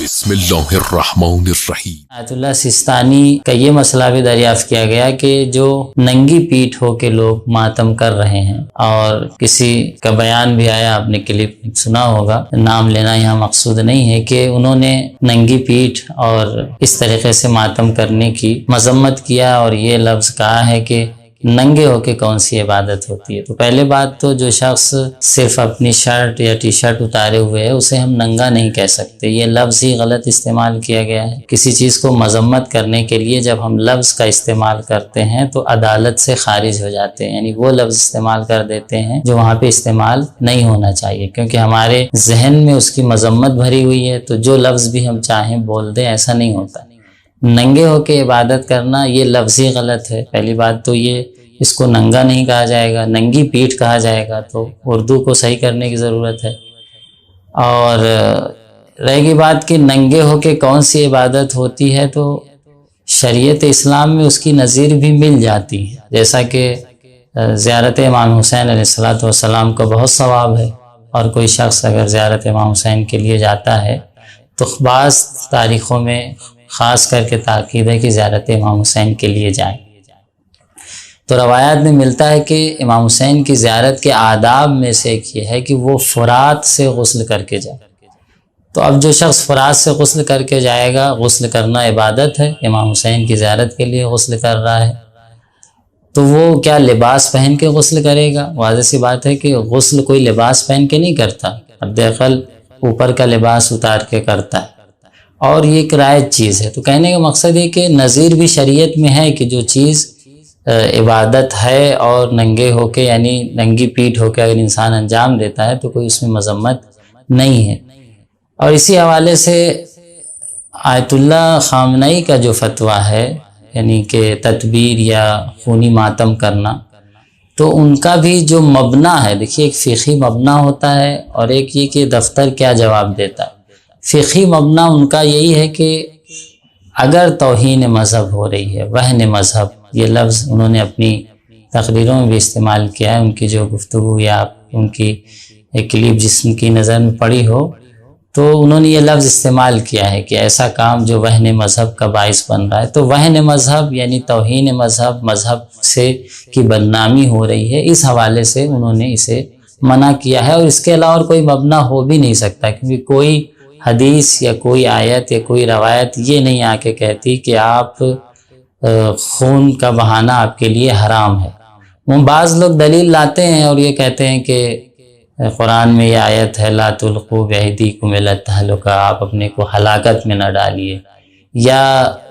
بسم اللہ الرحمن الرحیم۔ آیت اللہ سستانی کا یہ مسئلہ بھی دریافت کیا گیا کہ جو ننگی پیٹھ ہو کے لوگ ماتم کر رہے ہیں، اور کسی کا بیان بھی آیا، آپ نے کلپ سنا ہوگا، نام لینا یہاں مقصود نہیں ہے، کہ انہوں نے ننگی پیٹھ اور اس طریقے سے ماتم کرنے کی مذمت کیا اور یہ لفظ کہا ہے کہ ننگے ہو کے کون سی عبادت ہوتی ہے۔ تو پہلے بات تو جو شخص صرف اپنی شرٹ یا ٹی شرٹ اتارے ہوئے ہے اسے ہم ننگا نہیں کہہ سکتے، یہ لفظ ہی غلط استعمال کیا گیا ہے۔ کسی چیز کو مذمت کرنے کے لیے جب ہم لفظ کا استعمال کرتے ہیں تو عدالت سے خارج ہو جاتے ہیں، یعنی وہ لفظ استعمال کر دیتے ہیں جو وہاں پہ استعمال نہیں ہونا چاہیے، کیونکہ ہمارے ذہن میں اس کی مذمت بھری ہوئی ہے، تو جو لفظ بھی ہم چاہیں بول دیں، ایسا نہیں ہوتا۔ ننگے ہو کے عبادت کرنا یہ لفظ ہی غلط ہے۔ پہلی بات تو یہ اس کو ننگا نہیں کہا جائے گا، ننگی پیٹھ کہا جائے گا، تو اردو کو صحیح کرنے کی ضرورت ہے۔ اور رہ گئی بات کہ ننگے ہو کے کون سی عبادت ہوتی ہے، تو شریعت اسلام میں اس کی نظیر بھی مل جاتی ہے، جیسا کہ زیارت امام حسین علیہ السلام کو بہت ثواب ہے، اور کوئی شخص اگر زیارت امام حسین کے لیے جاتا ہے تو بعض تاریخوں میں خاص کر کے تاکید ہے کہ زیارت امام حسین کے لیے جائیں۔ تو روایات میں ملتا ہے کہ امام حسین کی زیارت کے آداب میں سے ایک یہ ہے کہ وہ فرات سے غسل کر کے جائے۔ تو اب جو شخص فرات سے غسل کر کے جائے گا، غسل کرنا عبادت ہے، امام حسین کی زیارت کے لیے غسل کر رہا ہے، تو وہ کیا لباس پہن کے غسل کرے گا؟ واضح سی بات ہے کہ غسل کوئی لباس پہن کے نہیں کرتا، حداقل اوپر کا لباس اتار کے کرتا ہے، اور یہ ایک رائج چیز ہے۔ تو کہنے کا مقصد ہے کہ نظیر بھی شریعت میں ہے کہ جو چیز عبادت ہے اور ننگے ہو کے، یعنی ننگی پیٹھ ہو کے اگر انسان انجام دیتا ہے تو کوئی اس میں مذمت نہیں ہے۔ اور اسی حوالے سے آیت اللہ خامنئی کا جو فتویٰ ہے، یعنی کہ تطبیر یا خونی ماتم کرنا، تو ان کا بھی جو مبنی ہے، دیکھیے ایک فقہی مبنی ہوتا ہے اور ایک یہ کہ دفتر کیا جواب دیتا ہے۔ فقہی مبنی ان کا یہی ہے کہ اگر توہین مذہب ہو رہی ہے، وہن مذہب، یہ لفظ انہوں نے اپنی تقریروں میں بھی استعمال کیا ہے، ان کی جو گفتگو یا ان کی ایک کلپ جس کی نظر میں پڑی ہو، تو انہوں نے یہ لفظ استعمال کیا ہے کہ ایسا کام جو وہن مذہب کا باعث بن رہا ہے۔ تو وہن مذہب یعنی توہین مذہب، مذہب سے کی بدنامی ہو رہی ہے، اس حوالے سے انہوں نے اسے منع کیا ہے، اور اس کے علاوہ کوئی مبنی ہو بھی نہیں سکتا، کیونکہ کوئی حدیث یا کوئی آیت یا کوئی روایت یہ نہیں آ کے کہتی کہ آپ خون کا بہانہ آپ کے لیے حرام ہے۔ وہ بعض لوگ دلیل لاتے ہیں اور یہ کہتے ہیں کہ قرآن میں یہ آیت ہے لا تلقوا بأیدیکم الی التہلکہ، آپ اپنے کو ہلاکت میں نہ ڈالیے، یا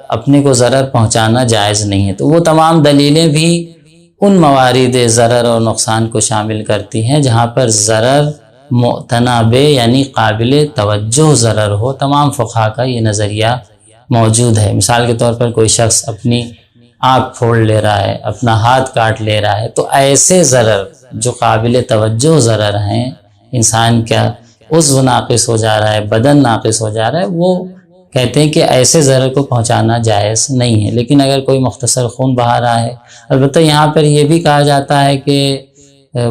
اپنے کو ضرر پہنچانا جائز نہیں ہے۔ تو وہ تمام دلیلیں بھی ان موارد ضرر اور نقصان کو شامل کرتی ہیں جہاں پر ضرر معتنب یعنی قابل توجہ ضرر ہو۔ تمام فقہا کا یہ نظریہ موجود ہے۔ مثال کے طور پر کوئی شخص اپنی آنکھ پھوڑ لے رہا ہے، اپنا ہاتھ کاٹ لے رہا ہے، تو ایسے ضرر جو قابل توجہ ضرر ہیں، انسان کا عضو ناقص ہو جا رہا ہے، بدن ناقص ہو جا رہا ہے، وہ کہتے ہیں کہ ایسے ضرر کو پہنچانا جائز نہیں ہے۔ لیکن اگر کوئی مختصر خون بہا رہا ہے، البتہ یہاں پر یہ بھی کہا جاتا ہے کہ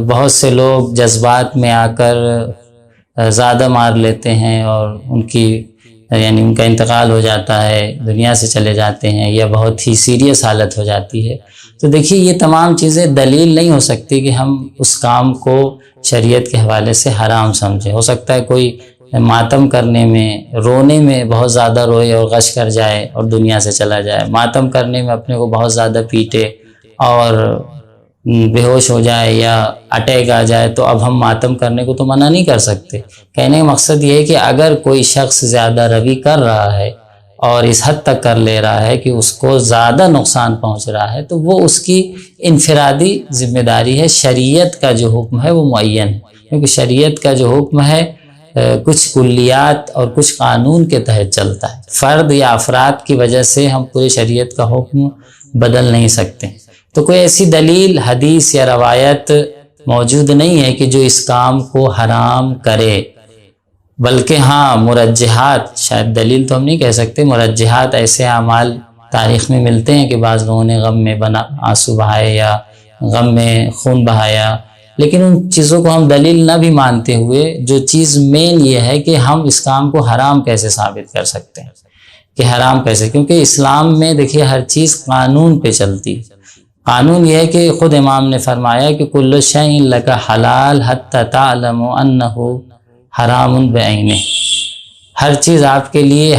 بہت سے لوگ جذبات میں آ کر زیادہ مار لیتے ہیں اور یعنی ان کا انتقال ہو جاتا ہے، دنیا سے چلے جاتے ہیں، یا بہت ہی سیریس حالت ہو جاتی ہے۔ تو دیکھیے یہ تمام چیزیں دلیل نہیں ہو سکتی کہ ہم اس کام کو شریعت کے حوالے سے حرام سمجھیں۔ ہو سکتا ہے کوئی ماتم کرنے میں، رونے میں بہت زیادہ روئے اور غش کر جائے اور دنیا سے چلا جائے، ماتم کرنے میں اپنے کو بہت زیادہ پیٹے اور بے ہوش ہو جائے یا اٹیک آ جائے، تو اب ہم ماتم کرنے کو تو منع نہیں کر سکتے۔ کہنے کا مقصد یہ ہے کہ اگر کوئی شخص زیادہ روی کر رہا ہے اور اس حد تک کر لے رہا ہے کہ اس کو زیادہ نقصان پہنچ رہا ہے، تو وہ اس کی انفرادی ذمہ داری ہے۔ شریعت کا جو حکم ہے وہ معین ہے، کیونکہ شریعت کا جو حکم ہے کچھ کلیات اور کچھ قانون کے تحت چلتا ہے۔ فرد یا افراد کی وجہ سے ہم پورے شریعت کا حکم بدل نہیں سکتے۔ تو کوئی ایسی دلیل، حدیث یا روایت موجود نہیں ہے کہ جو اس کام کو حرام کرے، بلکہ ہاں مرجحات، شاید دلیل تو ہم نہیں کہہ سکتے، مرجحات ایسے اعمال تاریخ میں ملتے ہیں کہ بعض لوگوں نے غم میں آنسو بہائے یا غم میں خون بہایا، لیکن ان چیزوں کو ہم دلیل نہ بھی مانتے ہوئے جو چیز مین یہ ہے کہ ہم اس کام کو حرام کیسے ثابت کر سکتے ہیں کہ حرام کیسے، کیونکہ اسلام میں دیکھیے ہر چیز قانون پہ چلتی ہے۔ قانون یہ ہے کہ خود امام نے فرمایا کہ کل شیء لک حلال حتی تعلم انہ حرام بعینہ، ہر چیز آپ کے لیے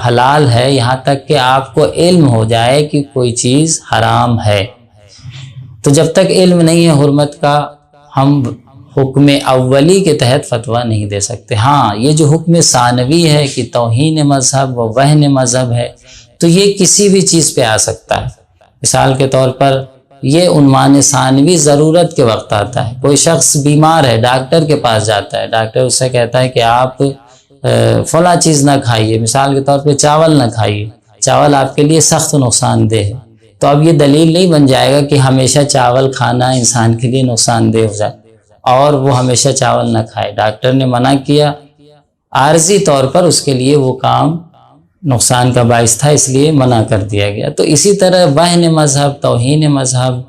حلال ہے یہاں تک کہ آپ کو علم ہو جائے کہ کوئی چیز حرام ہے۔ تو جب تک علم نہیں ہے حرمت کا ہم حکم اولی کے تحت فتویٰ نہیں دے سکتے۔ ہاں یہ جو حکم ثانوی ہے کہ توہین مذہب و وہن مذہب ہے تو یہ کسی بھی چیز پہ آ سکتا ہے۔ مثال کے طور پر یہ عنوان ثانوی ضرورت کے وقت آتا ہے، کوئی شخص بیمار ہے ڈاکٹر کے پاس جاتا ہے، ڈاکٹر اس سے کہتا ہے کہ آپ فلاں چیز نہ کھائیے، مثال کے طور پہ چاول نہ کھائیے، چاول آپ کے لیے سخت نقصان دہ ہے، تو اب یہ دلیل نہیں بن جائے گا کہ ہمیشہ چاول کھانا انسان کے لیے نقصان دہ ہو جائے اور وہ ہمیشہ چاول نہ کھائے۔ ڈاکٹر نے منع کیا، عارضی طور پر اس کے لیے وہ کام نقصان کا باعث تھا اس لیے منع کر دیا گیا۔ تو اسی طرح وہن مذہب، توہین مذہب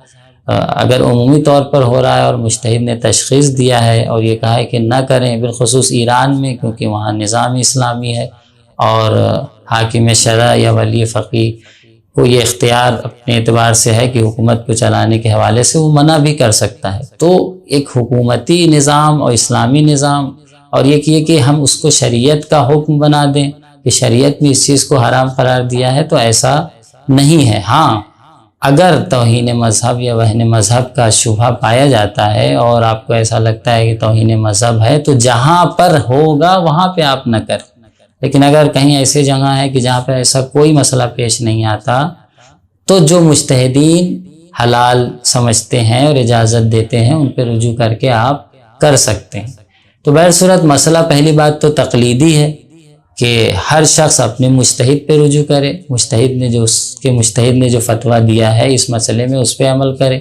اگر عمومی طور پر ہو رہا ہے اور مجتہد نے تشخیص دیا ہے اور یہ کہا ہے کہ نہ کریں، بالخصوص ایران میں کیونکہ وہاں نظام اسلامی ہے اور حاکم شرع یا ولی فقیہ کو یہ اختیار اپنے اعتبار سے ہے کہ حکومت کو چلانے کے حوالے سے وہ منع بھی کر سکتا ہے۔ تو ایک حکومتی نظام اور اسلامی نظام اور یہ کہ ہم اس کو شریعت کا حکم بنا دیں کہ شریعت میں اس چیز کو حرام قرار دیا ہے تو ایسا نہیں ہے۔ ہاں اگر توہین مذہب یا وہن مذہب کا شبہ پایا جاتا ہے اور آپ کو ایسا لگتا ہے کہ توہین مذہب ہے تو جہاں پر ہوگا وہاں پہ آپ نہ کریں، لیکن اگر کہیں ایسی جگہ ہے کہ جہاں پہ ایسا کوئی مسئلہ پیش نہیں آتا تو جو مجتہدین حلال سمجھتے ہیں اور اجازت دیتے ہیں ان پہ رجوع کر کے آپ کر سکتے ہیں۔ تو بہرصورت مسئلہ پہلی بات تو تقلیدی ہے کہ ہر شخص اپنے مجتہد پہ رجوع کرے، مجتہد نے جو فتویٰ دیا ہے اس مسئلے میں اس پہ عمل کرے،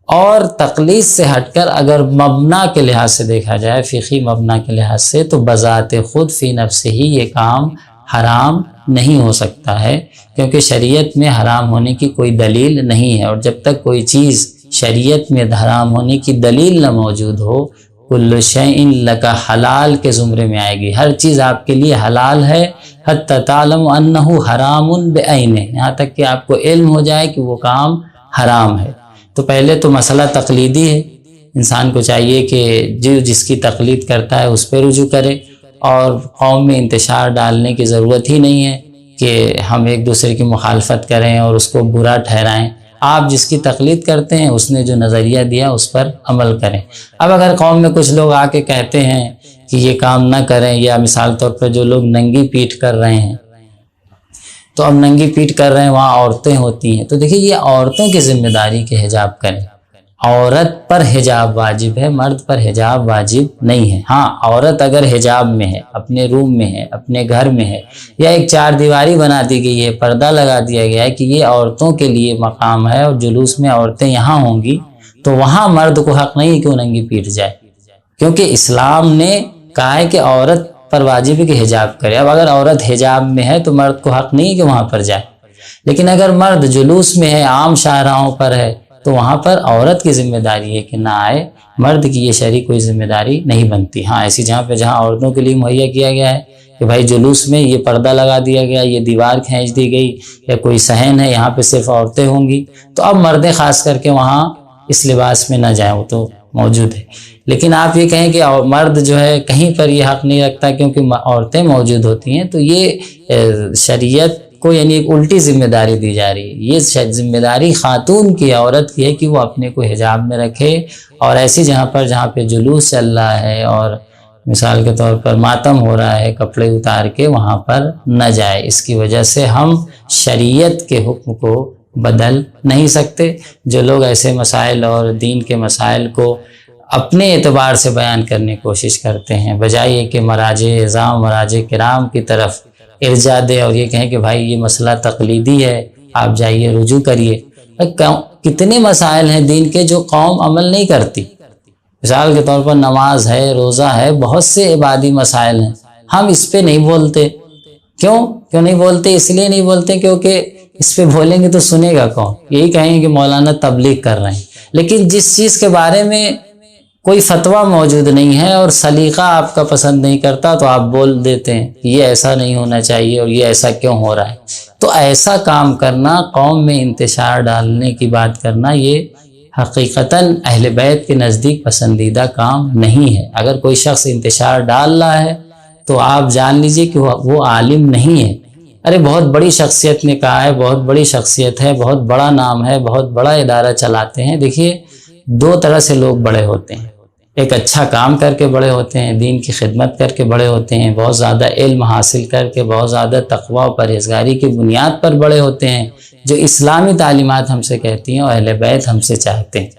اور تقلید سے ہٹ کر اگر مبنا کے لحاظ سے دیکھا جائے، فقہی مبنا کے لحاظ سے، تو بذات خود فی نفسہ ہی یہ کام حرام نہیں ہو سکتا ہے، کیونکہ شریعت میں حرام ہونے کی کوئی دلیل نہیں ہے، اور جب تک کوئی چیز شریعت میں حرام ہونے کی دلیل نہ موجود ہو کل شیء لک حلال کے زمرے میں آئے گی۔ ہر چیز آپ کے لیے حلال ہے حتی تعلم انہ حرام بعینہ، یہاں تک کہ آپ کو علم ہو جائے کہ وہ کام حرام ہے۔ تو پہلے تو مسئلہ تقلیدی ہے، انسان کو چاہیے کہ جو جس کی تقلید کرتا ہے اس پہ رجوع کرے، اور قوم میں انتشار ڈالنے کی ضرورت ہی نہیں ہے کہ ہم ایک دوسرے کی مخالفت کریں اور اس کو برا ٹھہرائیں۔ آپ جس کی تقلید کرتے ہیں اس نے جو نظریہ دیا اس پر عمل کریں۔ اب اگر قوم میں کچھ لوگ آ کے کہتے ہیں کہ یہ کام نہ کریں، یا مثال طور پر جو لوگ ننگی پیٹھ کر رہے ہیں، تو اب ننگی پیٹھ کر رہے ہیں وہاں عورتیں ہوتی ہیں، تو دیکھیے یہ عورتوں کی ذمہ داری کہ حجاب کریں۔ عورت پر حجاب واجب ہے، مرد پر حجاب واجب نہیں ہے۔ ہاں عورت اگر حجاب میں ہے، اپنے روم میں ہے، اپنے گھر میں ہے، یا ایک چار دیواری بنا دی گئی ہے، پردہ لگا دیا گیا ہے کہ یہ عورتوں کے لیے مقام ہے اور جلوس میں عورتیں یہاں ہوں گی، تو وہاں مرد کو حق نہیں کہ وہ ننگی پیٹھ جائے، کیونکہ اسلام نے کہا ہے کہ عورت پر واجب ہے کہ حجاب کرے۔ اب اگر عورت حجاب میں ہے تو مرد کو حق نہیں کہ وہاں پر جائے، لیکن اگر مرد جلوس میں ہے، عام شاہراہوں پر ہے، تو وہاں پر عورت کی ذمہ داری ہے کہ نہ آئے، مرد کی یہ شرعی کوئی ذمہ داری نہیں بنتی۔ ہاں ایسی جہاں عورتوں کے لیے مہیا کیا گیا ہے کہ بھائی جلوس میں یہ پردہ لگا دیا گیا، یہ دیوار کھینچ دی گئی، یا کوئی صحن ہے یہاں پہ صرف عورتیں ہوں گی، تو اب مردیں خاص کر کے وہاں اس لباس میں نہ جائیں، وہ تو موجود ہے۔ لیکن آپ یہ کہیں کہ مرد جو ہے کہیں پر یہ حق نہیں رکھتا کیونکہ عورتیں موجود ہوتی ہیں، تو یہ شریعت کو یعنی ایک الٹی ذمہ داری دی جا رہی ہے۔ یہ ذمہ داری خاتون کی، عورت کی ہے کہ وہ اپنے کو حجاب میں رکھے، اور ایسی جہاں پہ جلوس چل رہا ہے اور مثال کے طور پر ماتم ہو رہا ہے، کپڑے اتار کے وہاں پر نہ جائے۔ اس کی وجہ سے ہم شریعت کے حکم کو بدل نہیں سکتے۔ جو لوگ ایسے مسائل اور دین کے مسائل کو اپنے اعتبار سے بیان کرنے کی کوشش کرتے ہیں، بجائے کہ مراجع اعظام، مراجع کرام کی طرف ارجاع دے اور یہ کہیں کہ بھائی یہ مسئلہ تقلیدی ہے، آپ جائیے رجوع کریے۔ کتنے مسائل ہیں دین کے جو قوم عمل نہیں کرتی، مثال کے طور پر نماز ہے، روزہ ہے، بہت سے عبادی مسائل ہیں، ہم اس پہ نہیں بولتے۔ کیوں نہیں بولتے؟ اس لیے نہیں بولتے کیونکہ اس پہ بولیں گے تو سنے گا کون؟ یہی کہیں گے کہ مولانا تبلیغ کر رہے ہیں۔ لیکن جس چیز کے بارے میں کوئی فتویٰ موجود نہیں ہے اور سلیقہ آپ کا پسند نہیں کرتا تو آپ بول دیتے ہیں کہ یہ ایسا نہیں ہونا چاہیے اور یہ ایسا کیوں ہو رہا ہے. تو ایسا کام کرنا، قوم میں انتشار ڈالنے کی بات کرنا، یہ حقیقتاً اہل بیت کے نزدیک پسندیدہ کام نہیں ہے. اگر کوئی شخص انتشار ڈال رہا ہے تو آپ جان لیجئے کہ وہ عالم نہیں ہے. ارے بہت بڑی شخصیت نے کہا ہے، بہت بڑی شخصیت ہے، بہت بڑا نام ہے، بہت بڑا ادارہ چلاتے ہیں. دیکھیے دو طرح سے لوگ بڑے ہوتے ہیں. ایک اچھا کام کر کے بڑے ہوتے ہیں، دین کی خدمت کر کے بڑے ہوتے ہیں، بہت زیادہ علم حاصل کر کے، بہت زیادہ تقوی و پرہیزگاری کی بنیاد پر بڑے ہوتے ہیں، جو اسلامی تعلیمات ہم سے کہتی ہیں اور اہل بیت ہم سے چاہتے ہیں.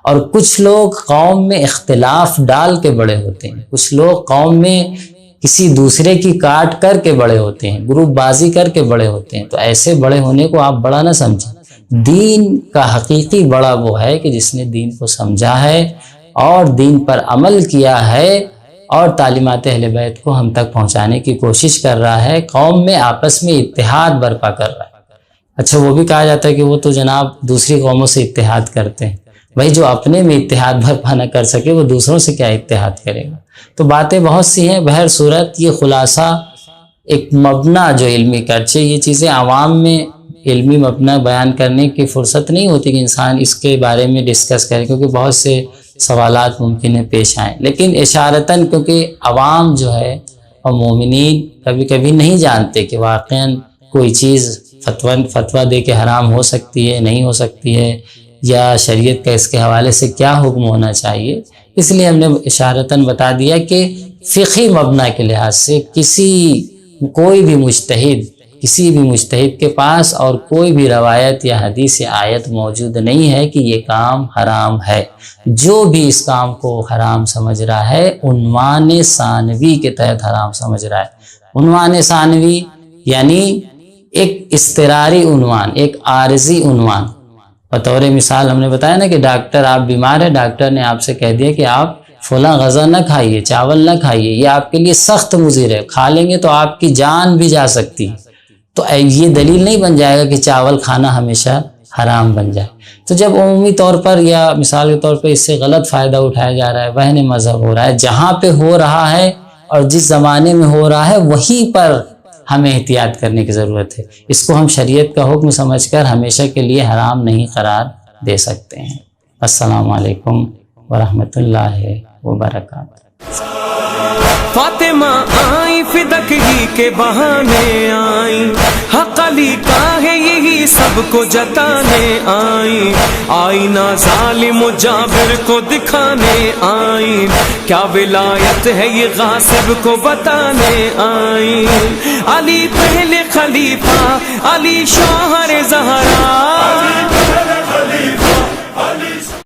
اور کچھ لوگ قوم میں اختلاف ڈال کے بڑے ہوتے ہیں، کچھ لوگ قوم میں کسی دوسرے کی کاٹ کر کے بڑے ہوتے ہیں، گروپ بازی کر کے بڑے ہوتے ہیں. تو ایسے بڑے ہونے کو آپ بڑا نہ سمجھیں. دین کا حقیقی بڑا وہ ہے کہ جس نے دین کو سمجھا ہے اور دین پر عمل کیا ہے اور تعلیمات اہل بیت کو ہم تک پہنچانے کی کوشش کر رہا ہے، قوم میں آپس میں اتحاد برپا کر رہا ہے. اچھا وہ بھی کہا جاتا ہے کہ وہ تو جناب دوسری قوموں سے اتحاد کرتے ہیں. بھائی جو اپنے میں اتحاد برپا نہ کر سکے وہ دوسروں سے کیا اتحاد کرے گا؟ تو باتیں بہت سی ہیں. بہر صورت یہ خلاصہ ایک مبنی جو علمی کرچے، یہ چیزیں عوام میں علمی مبنی بیان کرنے کی فرصت نہیں ہوتی کہ انسان اس کے بارے میں ڈسکس کرے، کیونکہ بہت سے سوالات ممکن ہے پیش آئیں. لیکن اشارتاً کیونکہ عوام جو ہے اور مومنین کبھی کبھی نہیں جانتے کہ واقعاً کوئی چیز فتویٰ دے کے حرام ہو سکتی ہے، نہیں ہو سکتی ہے، یا شریعت کا اس کے حوالے سے کیا حکم ہونا چاہیے. اس لیے ہم نے اشارتاً بتا دیا کہ فقہی مبنی کے لحاظ سے کوئی بھی مجتہد کے پاس اور کوئی بھی روایت یا حدیث یا آیت موجود نہیں ہے کہ یہ کام حرام ہے. جو بھی اس کام کو حرام سمجھ رہا ہے عنوان ثانوی کے تحت حرام سمجھ رہا ہے. عنوان ثانوی یعنی ایک اضطراری عنوان، ایک عارضی عنوان. بطور مثال ہم نے بتایا نا کہ ڈاکٹر، آپ بیمار ہیں، ڈاکٹر نے آپ سے کہہ دیا کہ آپ فلاں غذا نہ کھائیے، چاول نہ کھائیے، یہ آپ کے لیے سخت مضر ہے، کھا لیں گے تو آپ کی جان بھی جا سکتی ہے. تو یہ دلیل نہیں بن جائے گا کہ چاول کھانا ہمیشہ حرام بن جائے. تو جب عمومی طور پر یا مثال کے طور پر اس سے غلط فائدہ اٹھایا جا رہا ہے، وہن مذہب ہو رہا ہے، جہاں پہ ہو رہا ہے اور جس زمانے میں ہو رہا ہے وہیں پر ہمیں احتیاط کرنے کی ضرورت ہے. اس کو ہم شریعت کا حکم سمجھ کر ہمیشہ کے لیے حرام نہیں قرار دے سکتے ہیں. السلام علیکم ورحمۃ اللہ وبرکاتہ. فاطمہ آئی فدکگی کے بہانے آئی، حق علی کا ہے یہی سب کو جتانے آئی. آئی نا ظالم و جابر کو دکھانے آئی، کیا ولایت ہے یہ غاصب کو بتانے آئی. علی پہلے خلیفہ، علی شوہر